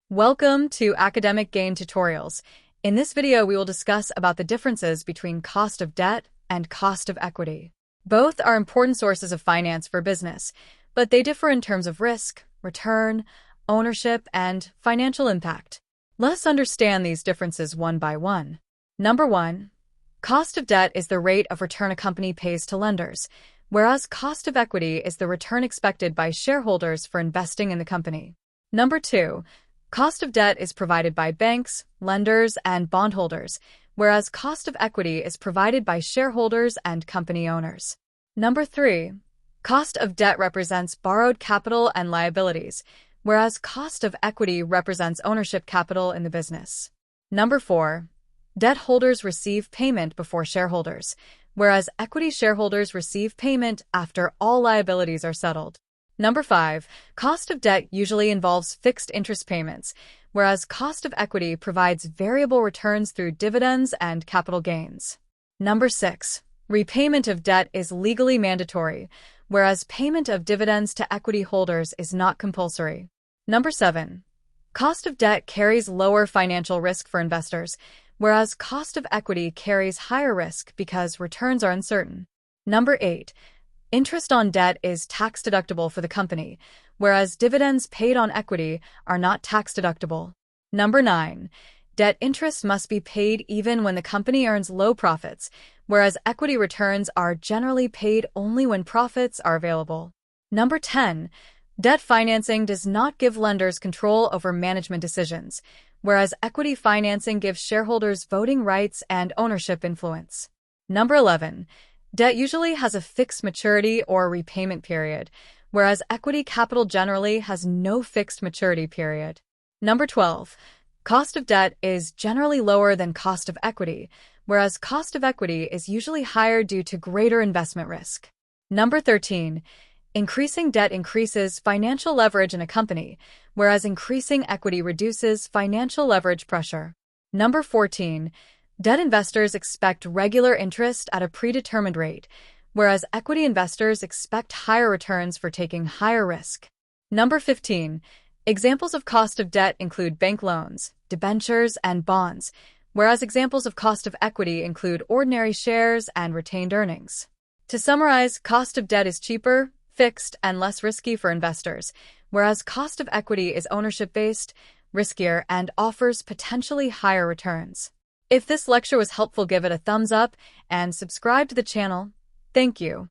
Welcome to Academic Gain Tutorials. In this video, we will discuss about the differences between cost of debt and cost of equity. Both are important sources of finance for business, but they differ in terms of risk, return, ownership, and financial impact. Let us understand these differences one by one. Number 1. Cost of debt is the rate of return a company pays to lenders, whereas cost of equity is the return expected by shareholders for investing in the company. Number 2. Cost of debt is provided by banks, lenders, and bondholders, whereas cost of equity is provided by shareholders and company owners. Number 3. Cost of debt represents borrowed capital and liabilities, whereas cost of equity represents ownership capital in the business. Number 4. Debt holders receive payment before shareholders, whereas equity shareholders receive payment after all liabilities are settled. Number 5. Cost of debt usually involves fixed interest payments, whereas cost of equity provides variable returns through dividends and capital gains. Number 6. Repayment of debt is legally mandatory, whereas payment of dividends to equity holders is not compulsory. Number 7. Cost of debt carries lower financial risk for investors, whereas cost of equity carries higher risk because returns are uncertain. Number 8. Interest on debt is tax-deductible for the company, whereas dividends paid on equity are not tax-deductible. Number 9. Debt interest must be paid even when the company earns low profits, whereas equity returns are generally paid only when profits are available. Number 10. Debt financing does not give lenders control over management decisions, whereas equity financing gives shareholders voting rights and ownership influence. Number 11. Debt usually has a fixed maturity or repayment period, whereas equity capital generally has no fixed maturity period. Number 12. Cost of debt is generally lower than cost of equity, whereas cost of equity is usually higher due to greater investment risk. Number 13. Increasing debt increases financial leverage in a company, whereas increasing equity reduces financial leverage pressure. Number 14. Debt investors expect regular interest at a predetermined rate, whereas equity investors expect higher returns for taking higher risk. Number 15. Examples of cost of debt include bank loans, debentures, and bonds, whereas examples of cost of equity include ordinary shares and retained earnings. To summarize, cost of debt is cheaper, fixed, and less risky for investors, whereas cost of equity is ownership-based, riskier, and offers potentially higher returns. If this lecture was helpful, give it a thumbs up and subscribe to the channel. Thank you.